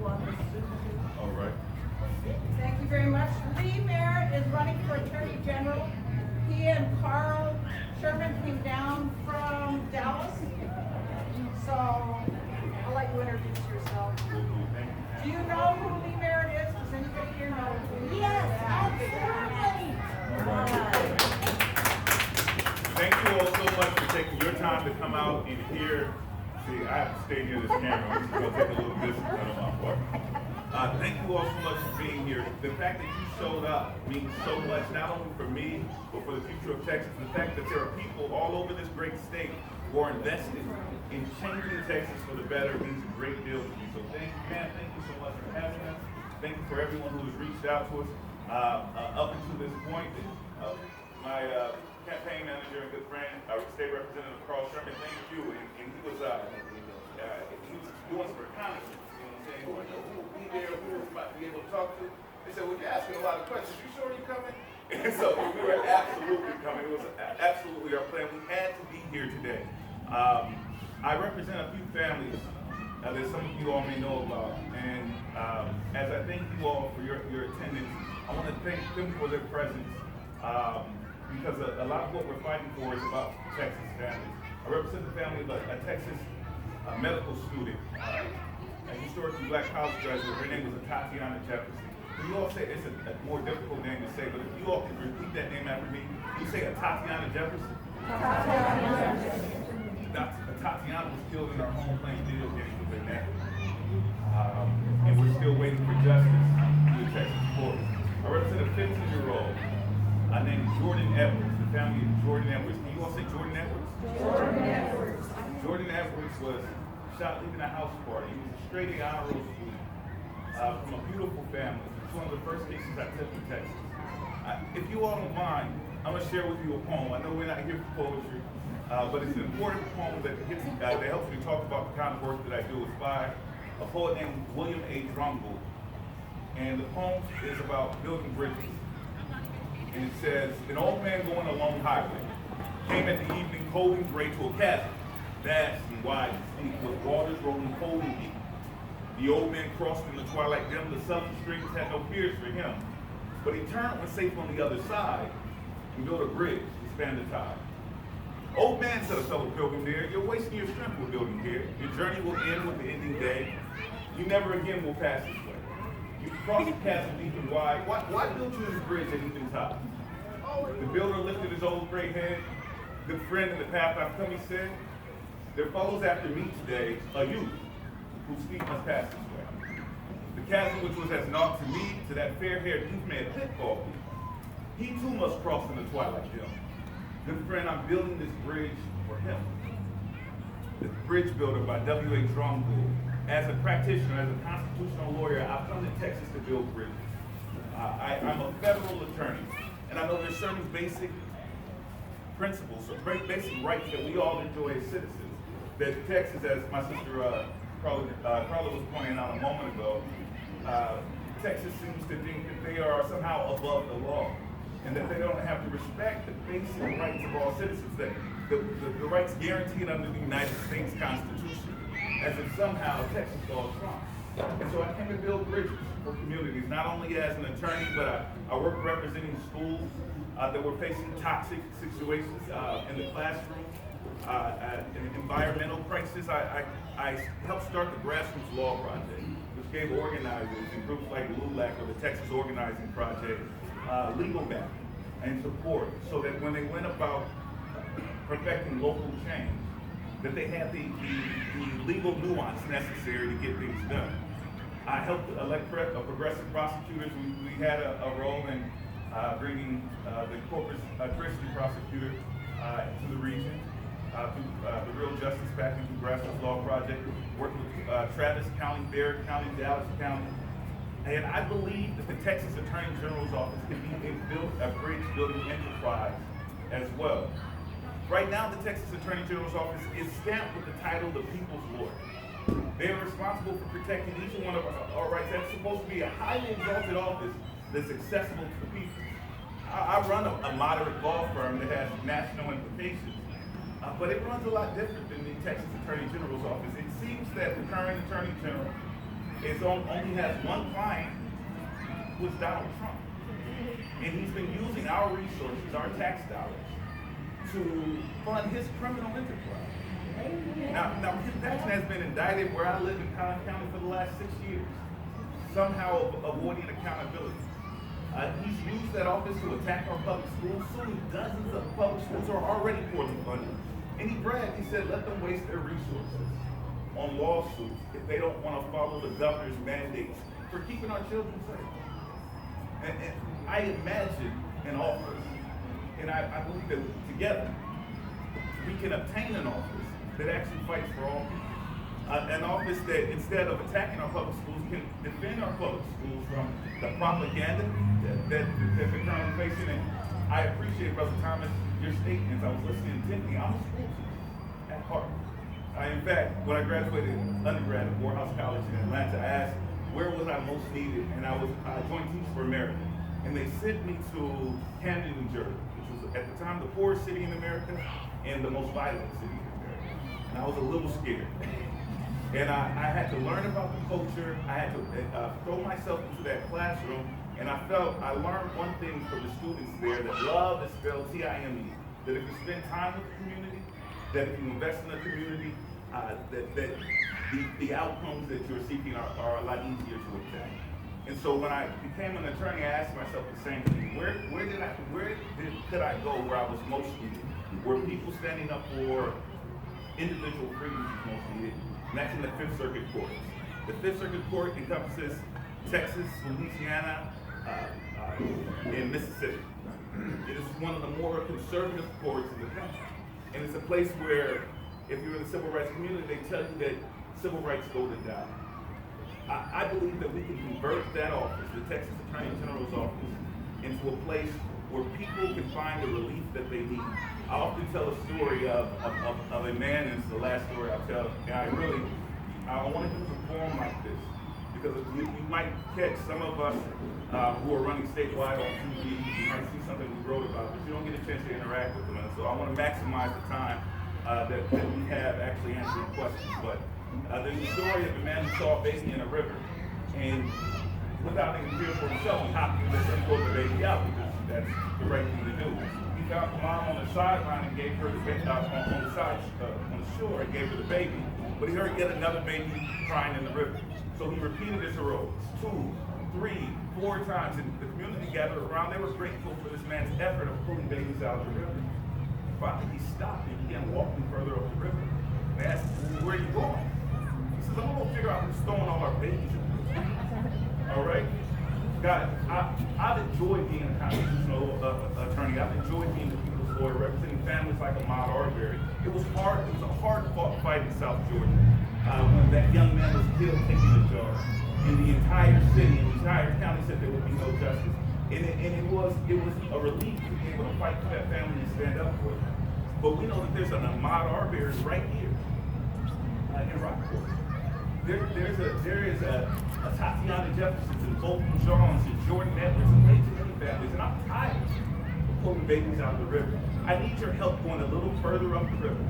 All right. Thank you very much. Lee Merritt is running for Attorney General. He and Carl Sherman came down from Dallas. So I'll let you introduce yourself. Do you know who Lee Merritt is? Does anybody here know who he is? Yes, absolutely. Thank you all so much for taking your time to come out and hear. See, I have to stay near this camera. This is going to take a little distance on my part. Thank you all so much for being here. The fact that you showed up means so much, not only for me, but for the future of Texas. The fact that there are people all over this great state who are invested in changing Texas for the better means a great deal to me. So thank you, man. Thank you so much for having us. Thank you for everyone who has reached out to us up until this point. My campaign manager and good friend, State Representative Carl Sherman, thank you. And he was doing some reconnaissance. You know what I'm saying? Who will be there? Who we might be able to talk to? They said, well, you're asking a lot of questions. You sure you're coming? And so we were absolutely coming. It was absolutely our plan. We had to be here today. I represent a few families that some of you all may know about. And as I thank you all for your attendance, I want to thank them for their presence. Because a lot of what we're fighting for is about Texas families. I represent the family of a Texas medical student, a historically black college graduate. Her name was Tatiana Jefferson. You all say it's a more difficult name to say, but if you all can repeat that name after me, you say Tatiana Jefferson. Tatiana was killed in our home playing video games with her nephew. And we're still waiting for justice through the Texas courts. I represent a 15-year-old named Jordan Edwards, the family of Jordan Edwards. Can you all say Jordan Edwards? Jordan Edwards. Jordan Edwards was shot leaving a house party. He was a straight A honor roll student from a beautiful family. It's one of the first cases I took in Texas. If you all don't mind, I'm going to share with you a poem. I know we're not here for poetry, but it's an important poem that helps me talk about the kind of work that I do. It's by a poet named William A. Drumgoole. And the poem is about building bridges. And it says, an old man going along highway came at the evening cold and gray to a chasm, vast and wide and steep, with waters rolling cold and deep. The old man crossed in the twilight dim, the southern streams had no fears for him. But he turned when safe on the other side and built a bridge to span the tide. Old man, said a fellow pilgrim there, you're wasting your strength with building here. Your journey will end with the ending day. You never again will pass this way. You crossed the chasm deep and wide. Why build you this bridge at even time? The builder lifted his old gray head. Good friend in the path I've come, he said. There follows after me today a youth whose feet must pass this way. The chasm which was as naught to me, to that fair-haired youth may a pitfall be. He too must cross in the twilight dim. Good friend, I'm building this bridge for him. The Bridge Builder by W.A. Drumgoole. As a practitioner, as a constitutional lawyer, I've come to Texas to build bridges. I'm a federal attorney, and I know there's certain basic principles, or basic rights that we all enjoy as citizens. That Texas, as my sister Carla was pointing out a moment ago, Texas seems to think that they are somehow above the law, and that they don't have to respect the basic rights of all citizens, that the rights guaranteed under the United States Constitution, as if somehow Texas law is wrong. And so I came to build bridges for communities, not only as an attorney, but I work representing schools that were facing toxic situations in the classroom, an environmental crisis. I helped start the Grassroots Law Project, which gave organizers and groups like LULAC or the Texas Organizing Project legal backing and support, so that when they went about perfecting local change, that they had the legal nuance necessary to get things done. I helped elect progressive prosecutors. We had a role in bringing the Corpus Christi prosecutor to the region, through the Real Justice Pact and through Grassroots Law Project, worked with Travis County, Merritt County, Dallas County. And I believe that the Texas Attorney General's office can be a bridge building enterprise as well. Right now, the Texas Attorney General's office is stamped with the title the People's Lawyer. They are responsible for protecting each one of our rights. That's supposed to be a highly exalted office that's accessible to the people. I run a moderate law firm that has national implications, but it runs a lot different than the Texas Attorney General's office. It seems that the current Attorney General only has one client, who is Donald Trump. And he's been using our resources, our tax dollars, to fund his criminal enterprise. Now Ken Paxton has been indicted where I live in Collin County for the last 6 years, somehow avoiding accountability. He's used that office to attack our public schools. Soon dozens of public schools are already poorly funded. And he bragged, he said, let them waste their resources on lawsuits if they don't want to follow the governor's mandates for keeping our children safe. And I imagine an office, and I believe that together we can obtain an office that actually fights for all people. An office that, instead of attacking our public schools, can defend our public schools from the propaganda that they're currently facing. And I appreciate, Brother Thomas, your statements. I was listening intently. I'm a school teacher at heart. In fact, when I graduated undergrad at Morehouse College in Atlanta, I asked where was I most needed, and I joined teachers for Merritt. And they sent me to Camden, New Jersey, which was at the time the poorest city in America and the most violent city in America. And I was a little scared. And I had to learn about the culture. I had to throw myself into that classroom, and I learned one thing from the students there, that love is spelled T-I-M-E. That if you spend time with the community, that if you invest in the community, that the outcomes that you're seeking are a lot easier to obtain. And so when I became an attorney, I asked myself the same thing. Where could I go where I was most needed? Where people standing up for individual freedoms is most needed? And that's in the Fifth Circuit Court. The Fifth Circuit Court encompasses Texas, Louisiana, and Mississippi. It is one of the more conservative courts in the country. And it's a place where, if you're in the civil rights community, they tell you that civil rights go to die. I believe that we can convert that office, the Texas Attorney General's office, into a place where people can find the relief that they need. I often tell a story of a man, and it's the last story I'll tell, and I want to do a forum like this, because you might catch some of us who are running statewide on TV, you might see something we wrote about, but you don't get a chance to interact with them, and so I want to maximize the time that we have actually answering questions. But there's a story of a man who saw a baby in a river, and without any fear for himself, he hopped in and pulled the baby out, because that's the right thing to do. He found the mom on the sideline and gave her the baby on the shore and gave her the baby, but he heard yet another baby crying in the river. So he repeated this heroics 2, 3, 4 times, and the community gathered around. They were grateful for this man's effort of pulling babies out of the river. Finally, he stopped and began walking further up the river. They asked, "Where are you going?" He says, "I'm gonna figure out who's throwing all our babies in the river." All right? God, I've enjoyed being a constitutional attorney. I've enjoyed being a people's lawyer, representing families like Ahmaud Arbery. It was hard. It was a hard-fought fight in South Georgia when that young man was killed taking a jar. And the entire city and the entire county said there would be no justice. And it was a relief to be able to fight for that family and stand up for it. But we know that there's an Ahmaud Arbery right here in Rockport. There is a Tatiana Jefferson and Bolton Johns and Jordan Edwards and way too many families, and I'm tired of pulling babies out of the river. I need your help going a little further up the river,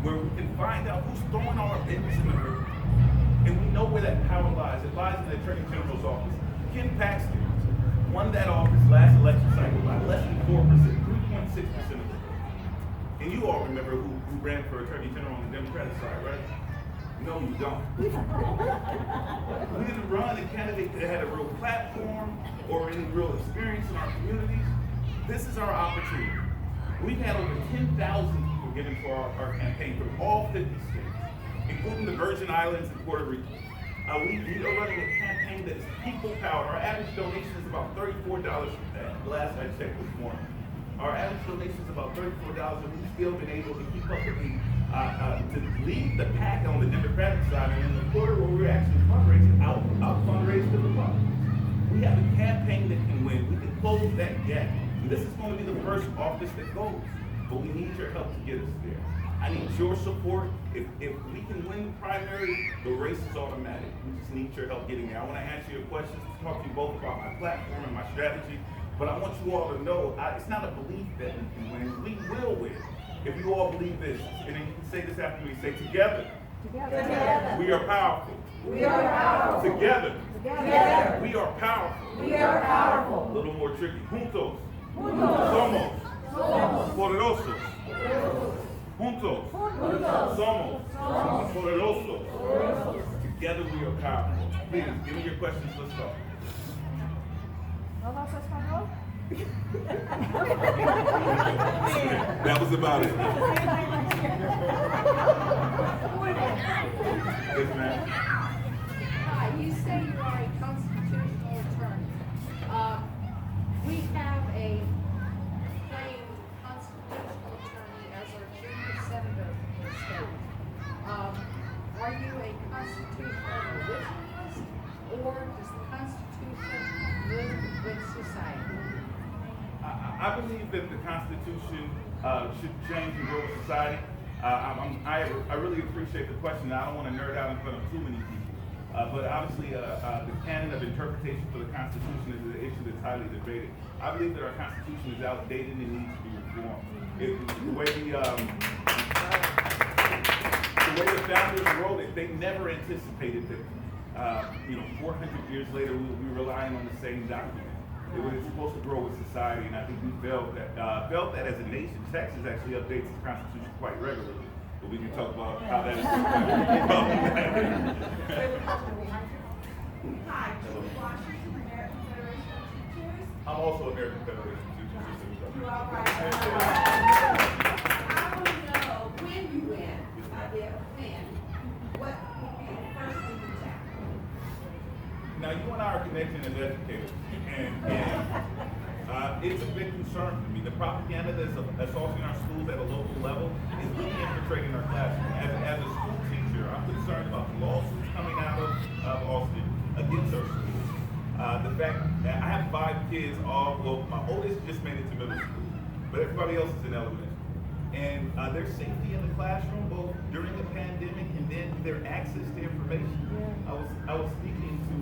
where we can find out who's throwing all our babies in the river. And we know where that power lies. It lies in the Attorney General's office. Ken Paxton won that office last election cycle by less than 4%, 3.6% of the vote. And you all remember who ran for Attorney General on the Democratic side, right? No, you don't. We didn't run a candidate that had a real platform or any real experience in our communities. This is our opportunity. We've had over 10,000 people get into our campaign from all 50 states, including the Virgin Islands and Puerto Rico. We are running a campaign that is people-powered. Our average donation is about $34 the last I checked this morning. Our average donation is about $34, and we've still been able to keep up with to lead the pack on the Democratic side, and in the quarter where we're actually fundraising, out fundraise to the Republicans. We have a campaign that can win. We can close that gap. And this is going to be the first office that goes, but we need your help to get us there. I need your support. If we can win the primary, the race is automatic. We just need your help getting there. I want to answer your questions, talk to you both about my platform and my strategy, but I want you all to know it's not a belief that we can win. We will win. If you all believe this, and then you can say this after me, say together Together. We are powerful. We are powerful. Together. Together. We are powerful. We are powerful. A little more tricky. Juntos. Juntos. Somos. Somos. Poderosos. Juntos. Juntos. Somos. Somos. Poderosos. Poderosos. Together we are powerful. Please, give me your questions. Let's go. ¿Hablas español? That was about it. Yes, ma'am. Hi, you say you are a constitutional attorney. We have a plain constitutional attorney as our junior senator in the state. Are you a constitutional originalist, or does the Constitution live with society? I believe that the Constitution should change and grow with society. I really appreciate the question. I don't want to nerd out in front of too many people. But obviously, the canon of interpretation for the Constitution is an issue that's highly debated. I believe that our Constitution is outdated and needs to be reformed. The way the founders wrote it, they never anticipated that, 400 years later, we will be relying on the same document. It was supposed to grow with society, and I think we felt that as a nation, Texas actually updates its Constitution quite regularly. But we can talk about how that is. Hi, Julie Washington, American Federation of Teachers. I'm also American Federation of Teachers. Just so you You know. all right? I want to know when you win, what would be the first thing you tackle? Now, you and I are connected as educators, and it's a big concern for me. The propaganda that's assaulting our schools at a local level is really infiltrating our classroom. As a school teacher, I'm concerned about the lawsuits coming out of Austin against our schools. The fact that I have 5 kids, my oldest just made it to middle school, but everybody else is in elementary. And their safety in the classroom, both during the pandemic and then their access to information. I was speaking to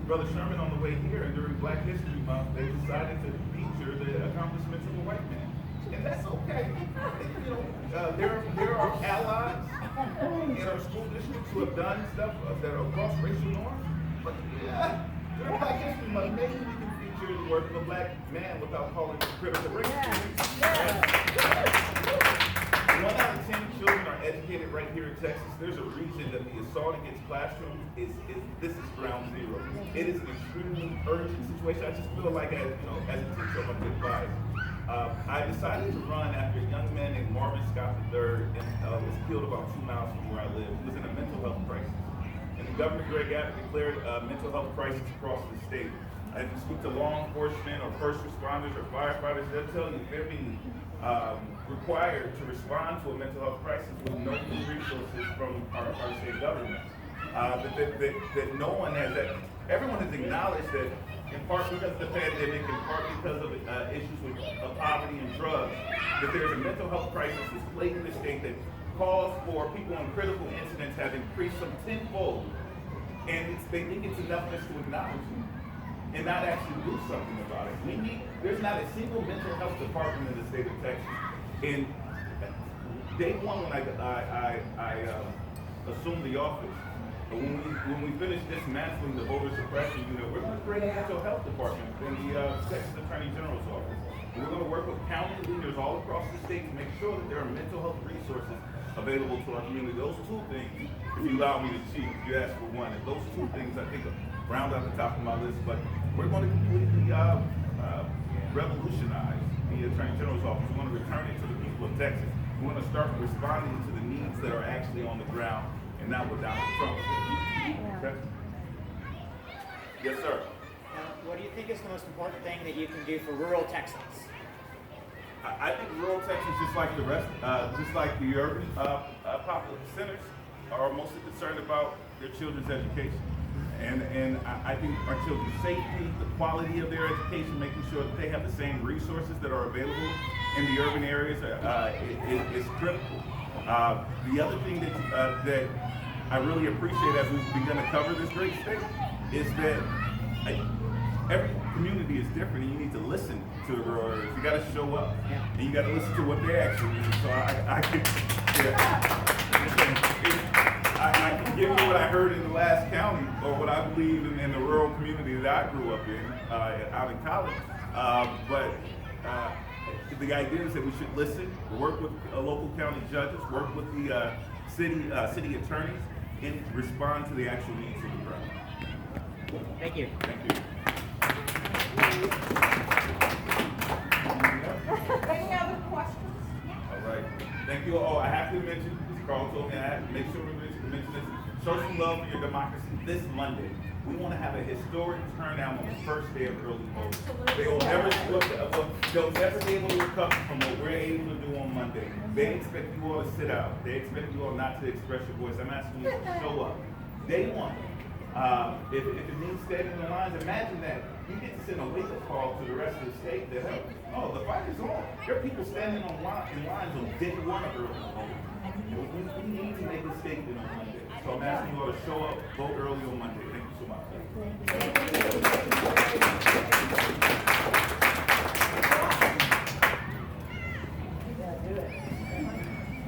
Brother Sherman on the way here, and during Black History Month, they decided to feature the accomplishments of a white man. And that's okay. There are allies in our school districts who have done stuff that are across racial norms. But during Black History Month, maybe we can feature the work of a black man without calling it critical race theory. 1 out of 10 children are educated right here in Texas. There's a reason that the assault against classrooms is ground zero. It is an extremely urgent situation. I just feel like as a teacher, I'm a good bias. I decided to run after a young man named Marvin Scott III was killed about 2 miles from where I live. He was in a mental health crisis. And the Governor Greg Abbott declared a mental health crisis across the state. If you speak to law enforcement or first responders or firefighters, they'll tell you they're being required to respond to a mental health crisis with no new resources from our state government. That no one has that. Everyone has acknowledged that in part because of the pandemic, in part because of issues with poverty and drugs, that there's a mental health crisis that's plaguing the state that calls for people in critical incidents have increased some tenfold. And they think it's enough just to acknowledge it and not actually do something about it. There's not a single mental health department in the state of Texas. And day one when I assumed the office, when we finish dismantling the voter suppression unit, we're going to create a mental health department in the Texas Attorney General's office. And we're going to work with county leaders all across the state to make sure that there are mental health resources available to our community. Those 2 things, if you allow me to cheat, if you ask for one, and those 2 things I think are round out the top of my list. But we're going to completely revolutionize the Attorney General's office. We're going to return it to the people of Texas. We're going to start responding to the needs that are actually on the ground and not what Donald Trump said. Okay? Yes, sir. Now, what do you think is the most important thing that you can do for rural Texans? I think rural Texas, just like the rest, just like the urban populous centers, are mostly concerned about their children's education. And I think our children's safety, the quality of their education, making sure that they have the same resources that are available in the urban areas is critical. The other thing that I really appreciate as we've begun to cover this great state is that every community is different, and you need to listen to the rural areas. You got to show up, and you got to listen to what they actually need. So I think, what I heard in the last county, or what I believe in the rural community that I grew up in, out in college. But the idea is that we should listen, work with local county judges, work with the city attorneys, and respond to the actual needs of the ground. Thank you. Thank you. Any other questions? All right. Thank you. Oh, I have to mention, as Carl told me, I have to make sure we mention this. Show some love for your democracy this Monday. We want to have a historic turnout on the first day of early voting. They will never they'll never be able to recover from what we're able to do on Monday. They expect you all to sit out. They expect you all not to express your voice. I'm asking you to show up. Day one. If it means standing in the lines, imagine that. You get to send a wake-up call to the rest of the state that, hey, oh, the fight is on. There are people standing in lines on day one of early voting. We need to make a statement on Monday. So I'm asking you all to show up, vote early on Monday. Thank you so much.